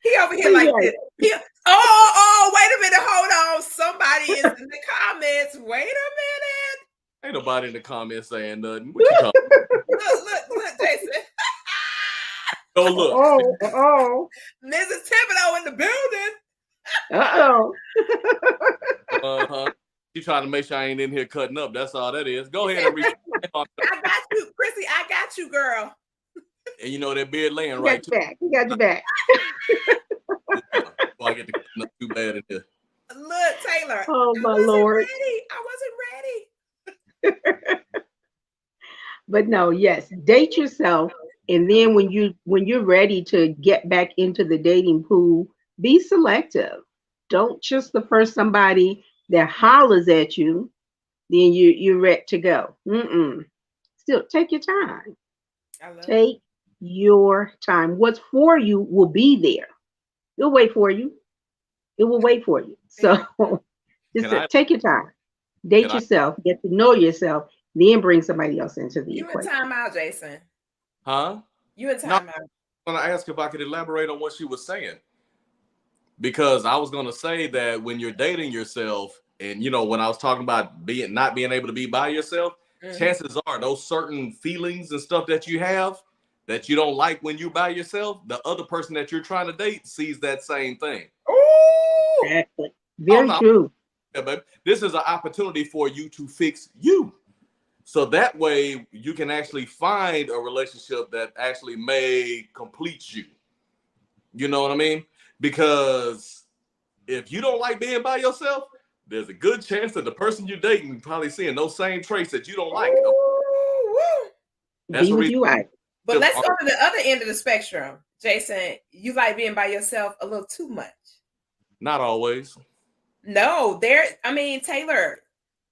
He over here like this. Oh, wait a minute. Hold on. Somebody is in the comments. Wait a minute. Ain't nobody in the comments saying nothing. What you talking about? Look, Jason. Oh, look. Oh. Mrs. Thibodeau in the building. Uh-oh. Uh-huh. She trying to make sure I ain't in here cutting up. That's all that is. Go ahead and reach. I got you, Chrissy. I got you, girl. And you know that beard laying right to back. You got your back. I get to cut up too bad in here. Look, Taylor. Oh my Lord. I wasn't ready. But no, yes, date yourself. And then when you're ready to get back into the dating pool, be selective. Don't just the first somebody that hollers at you, then you're ready to go. Still take your time. I love it. Take your time. What's for you will be there. It'll wait for you. It will wait for you. So just Can I? take your time. Can Date I? yourself. Get to know yourself. Then bring somebody else into the You in equation. timeout, Jason. Huh? You in No, timeout. I'm gonna ask if I could elaborate on what she was saying, because I was gonna say that when you're dating yourself, and when I was talking about not being able to be by yourself, chances are those certain feelings and stuff that you have that you don't like when you're by yourself, the other person that you're trying to date sees that same thing. Ooh! Exactly. Oh Very no, true. yeah, babe. This is an opportunity for you to fix you. So that way you can actually find a relationship that actually may complete you. You know what I mean? Because if you don't like being by yourself, there's a good chance that the person you're dating probably seeing those same traits that you don't like. Ooh! That's Be the with reason. you, right? But let's go to the other end of the spectrum. Jason, you like being by yourself a little too much. Not always. No, Taylor,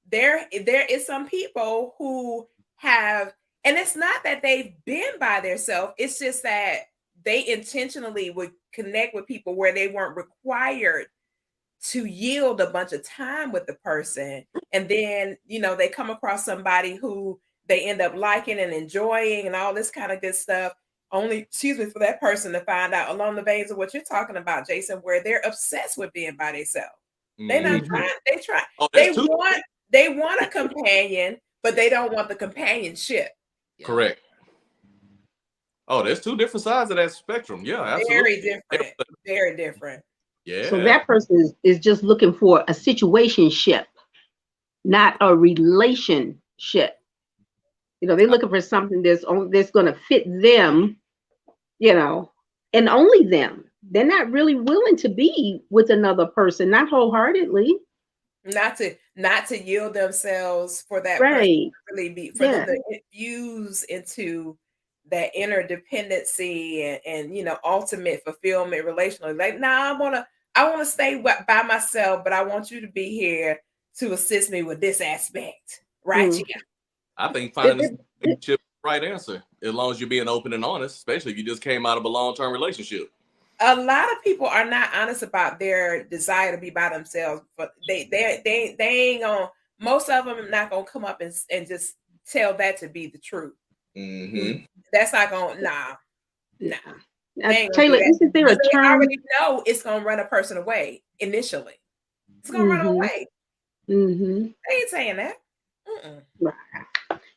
there is some people who have, and it's not that they've been by themselves, it's just that they intentionally would connect with people where they weren't required to yield a bunch of time with the person. And then, they come across somebody who they end up liking and enjoying and all this kind of good stuff. Only, excuse me, for that person to find out along the veins of what you're talking about, Jason, where they're obsessed with being by themselves. They're not trying, they try. Oh, They that's too want a companion, but they don't want the companionship. correct. Oh, there's two different sides of that spectrum. Yeah, absolutely. Very different. Very different. Yeah. So that person is just looking for a situationship, not a relationship. They're looking for something that's going to fit them, and only them. They're not really willing to be with another person, not wholeheartedly. Not to yield themselves for that person Right. to really be, for them to infuse into that interdependency and ultimate fulfillment relationally. Like, nah, I want to stay by myself, but I want you to be here to assist me with this aspect, right? Yeah. I think finding a relationship is the right answer, as long as you're being open and honest, especially if you just came out of a long-term relationship. A lot of people are not honest about their desire to be by themselves, but they ain't gonna. Most of them are not gonna come up and just tell that to be the truth. That's not gonna. Nah. Taylor, isn't there a term? They already know it's gonna run a person away initially. It's gonna run away. They ain't saying that. Right.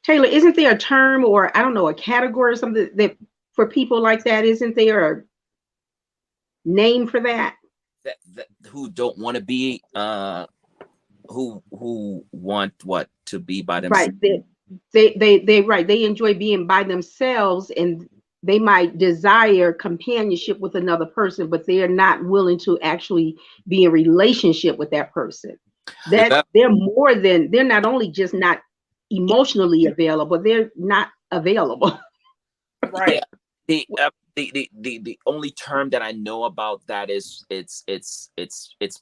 Taylor, isn't there a term, or I don't know, a category or something that for people like that? Isn't there a name for that? That who don't want to be who want what to be by themselves. Right. They enjoy being by themselves, and they might desire companionship with another person, but they are not willing to actually be in relationship with that person. They're not only just not emotionally available, they're not available. Right. The only term that I know about that is it's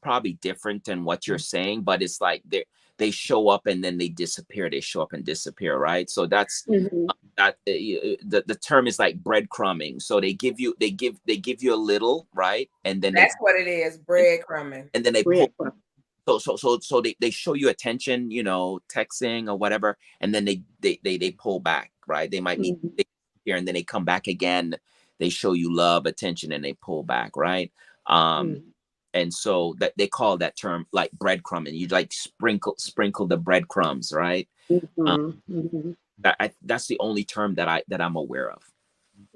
probably different than what you're saying, but it's like they show up and then they disappear. They show up and disappear, right? So that's that the term is like breadcrumbing. So they give you a little, right? And then that's what it is, breadcrumbing. And then they pull. So they show you attention, texting or whatever, and then they pull back, right? They might be here and then they come back again. They show you love, attention, and they pull back, right? And so that they call that term like breadcrumbing. You like sprinkle the breadcrumbs, right? That's the only term that I'm aware of.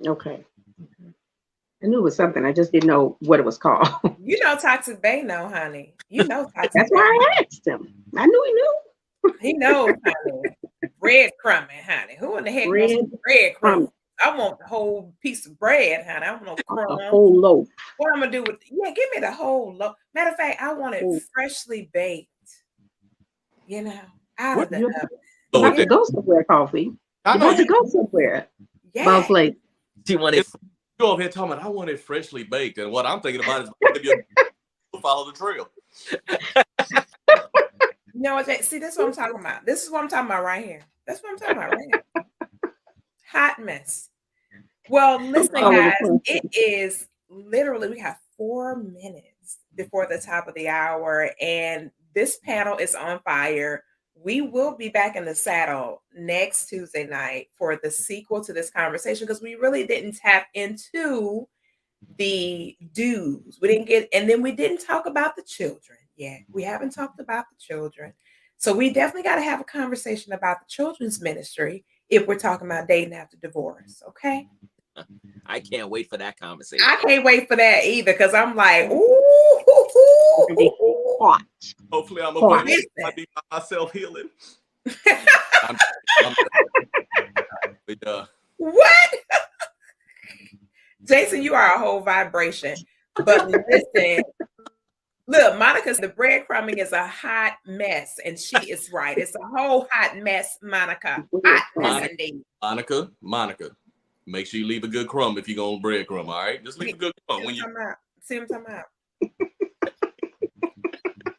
Okay. I knew it was something. I just didn't know what it was called. Toxic Bay know, honey. Toxic That's Bay. why I asked him. I knew he knew. He knows, honey. Breadcrumbing, honey. Who in the heck wants breadcrumbs? I want the whole piece of bread, honey. I want no crumbs. A whole loaf. What I'm gonna do with? Yeah, give me the whole loaf. Matter of fact, I want it freshly baked. Out of the oven. About to go somewhere, Koffe. I know to go somewhere. Yeah. Boss lady. She wanted. You over here talking about I want it freshly baked, and what I'm thinking about is follow the trail. You know what? See, this is what I'm talking about. This is what I'm talking about right here. That's what I'm talking about right here. Hot mess. Well, listen, guys, it is literally, we have 4 minutes before the top of the hour, and this panel is on fire. We will be back in the saddle next Tuesday night for the sequel to this conversation, because we really didn't tap into the do's. We didn't get, and then we didn't talk about the children yet. We haven't talked about the children. So we definitely got to have a conversation about the children's ministry if we're talking about dating after divorce. Okay. I can't wait for that conversation. I can't wait for that either, because I'm like, ooh. Hopefully, I'm avoiding be myself healing. What? Jason, you are a whole vibration. But listen, look, Monica's the breadcrumbing is a hot mess, and she is right. It's a whole hot mess, Monica. Hot mess indeed. Monica. Make sure you leave a good crumb if you're going to breadcrumb, all right? Just leave a good crumb. See what I'm talking about?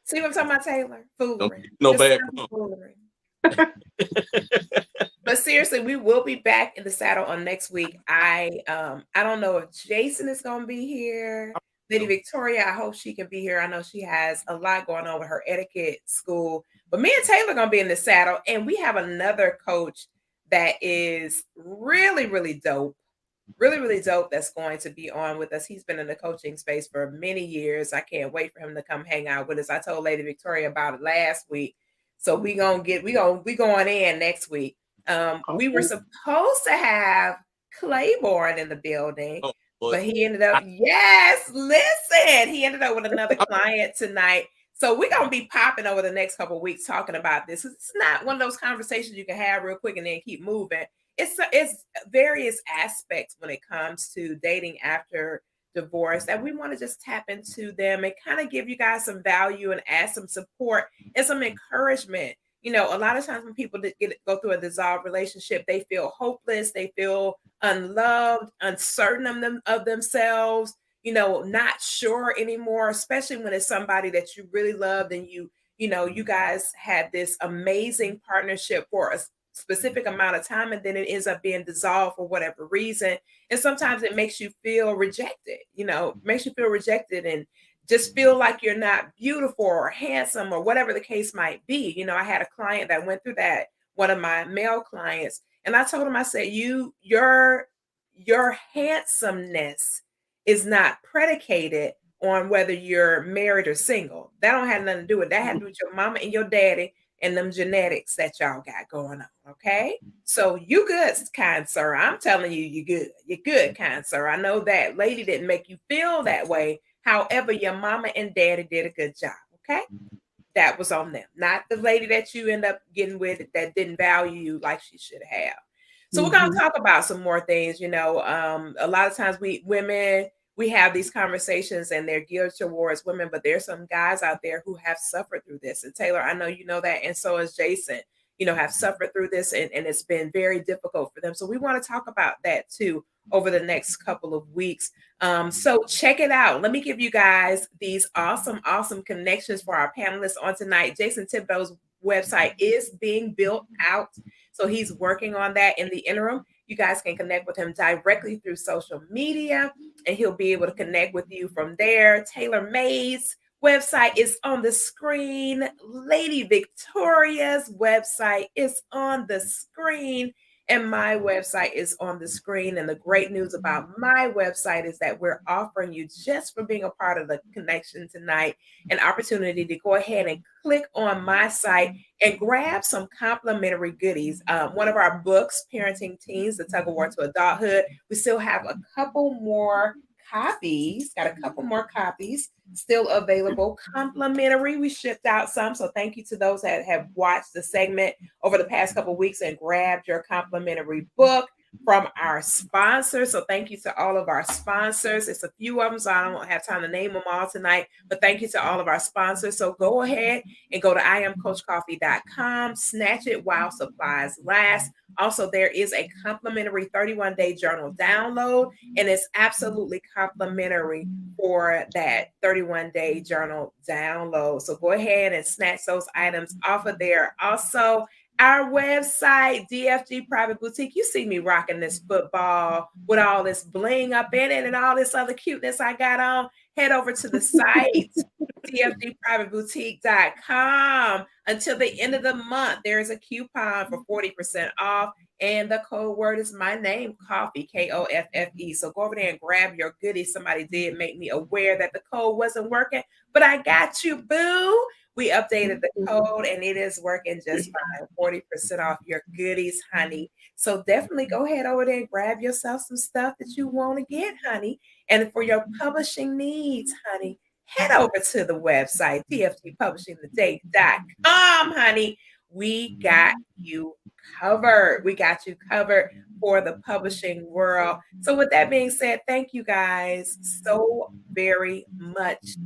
See what I'm talking about, Taylor? Foolery. No bad foolery. But seriously, we will be back in the saddle on next week. I don't know if Jason is going to be here. Lady Victoria, I hope she can be here. I know she has a lot going on with her etiquette school. But me and Taylor are going to be in the saddle. And we have another coach that is really, really dope. Really, really dope that's going to be on with us. He's been in the coaching space for many years. I can't wait for him to come hang out with us. I told Lady Victoria about it last week. So we going in next week. We were supposed to have Claiborne in the building, but he ended up, he ended up with another client tonight. So we're going to be popping over the next couple of weeks talking about this. It's not one of those conversations you can have real quick and then keep moving. It's various aspects when it comes to dating after divorce that we want to just tap into them and kind of give you guys some value and add some support and some encouragement. You know, a lot of times when people go through a dissolved relationship, they feel hopeless, they feel unloved, uncertain of themselves, you know, not sure anymore, especially when it's somebody that you really loved and you guys had this amazing partnership for a specific amount of time, and then it ends up being dissolved for whatever reason. And sometimes it makes you feel rejected, and just feel like you're not beautiful or handsome or whatever the case might be. You know, I had a client that went through that, one of my male clients, and I told him, I said, your handsomeness is not predicated on whether you're married or single. That don't have nothing to do with that. Had to do with your mama and your daddy and them genetics that y'all got going on. Okay. So you good, kind sir. I'm telling you, you good. You're good, kind sir. I know that lady didn't make you feel that way. However, your mama and daddy did a good job. Okay. That was on them, not the lady that you end up getting with that didn't value you like she should have. So we're going to talk about some more things. You know, a lot of times we have these conversations and they're geared towards women, but there's some guys out there who have suffered through this. And Taylor, I know you know that. And so is Jason, have suffered through this and it's been very difficult for them. So we want to talk about that too over the next couple of weeks. So check it out. Let me give you guys these awesome connections for our panelists on tonight. Jason Thibodeau's website is being built out. So he's working on that in the interim. You guys can connect with him directly through social media, and he'll be able to connect with you from there. Taylor May's website is on the screen. Lady Victoria's website is on the screen. And my website is on the screen. And the great news about my website is that we're offering you, just for being a part of the connection tonight, an opportunity to go ahead and click on my site and grab some complimentary goodies. One of our books, Parenting Teens, The Tug of War to Adulthood. We still have a couple more copies, still available, complimentary. We shipped out some, so thank you to those that have watched the segment over the past couple of weeks and grabbed your complimentary book. from our sponsors. So thank you to all of our sponsors. It's a few of them, so I don't have time to name them all tonight. But thank you to all of our sponsors. So go ahead and go to IamCoachKoffe.com. Snatch it while supplies last. Also, there is a complimentary 31-day journal download, and it's absolutely complimentary for that 31-day journal download. So go ahead and snatch those items off of there. Also, our website, DFG Private Boutique. You see me rocking this football with all this bling up in it and all this other cuteness I got on. Head over to the site, dfgprivateboutique.com. Until the end of the month, there is a coupon for 40% off. And the code word is my name, Koffe, Koffe. So go over there and grab your goodies. Somebody did make me aware that the code wasn't working, but I got you, boo. We updated the code and it is working just fine. 40% off your goodies, honey. So definitely go ahead over there and grab yourself some stuff that you want to get, honey. And for your publishing needs, honey, head over to the website, tftpublishingtoday.com, honey. We got you covered. We got you covered for the publishing world. So with that being said, thank you guys so very much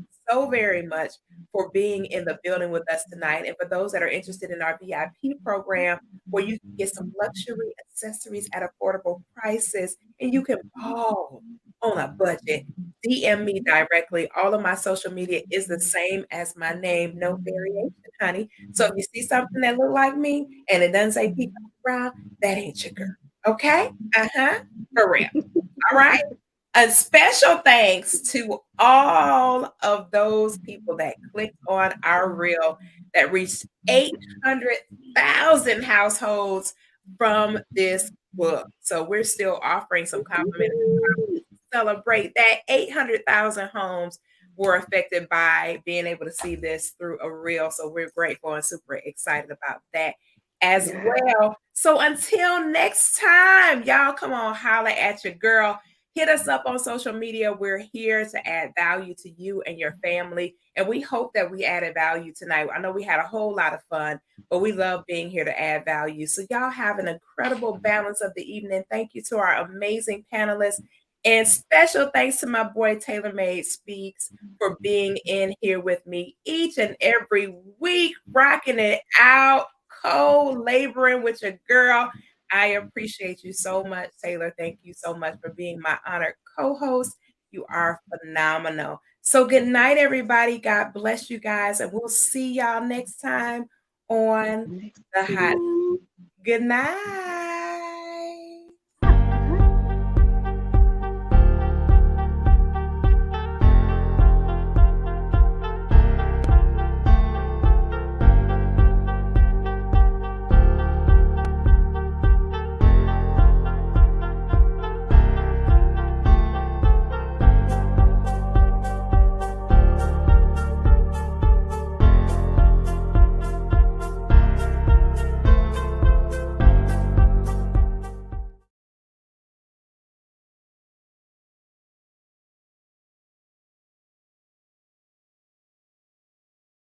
for being in the building with us tonight. And for those that are interested in our VIP program, where you can get some luxury accessories at affordable prices and you can ball on a budget, DM me directly. All of my social media is the same as my name, no variation, honey. So if you see something that look like me and it doesn't say Koffe Brown, that ain't your girl. Okay? For real. All right. A special thanks to all of those people that clicked on our reel that reached 800,000 households from this book. So we're still offering some complimentary to celebrate that 800,000 homes were affected by being able to see this through a reel. So we're grateful and super excited about that as well. So until next time, y'all come on, holla at your girl. Hit us up on social media. We're here to add value to you and your family. And we hope that we added value tonight. I know we had a whole lot of fun, but we love being here to add value. So y'all have an incredible balance of the evening. Thank you to our amazing panelists. And special thanks to my boy Taylor Made Speaks for being in here with me each and every week, rocking it out, co-laboring with your girl. I appreciate you so much, Taylor. Thank you so much for being my honored co-host. You are phenomenal. So good night, everybody. God bless you guys. And we'll see y'all next time on The Hot. Good night.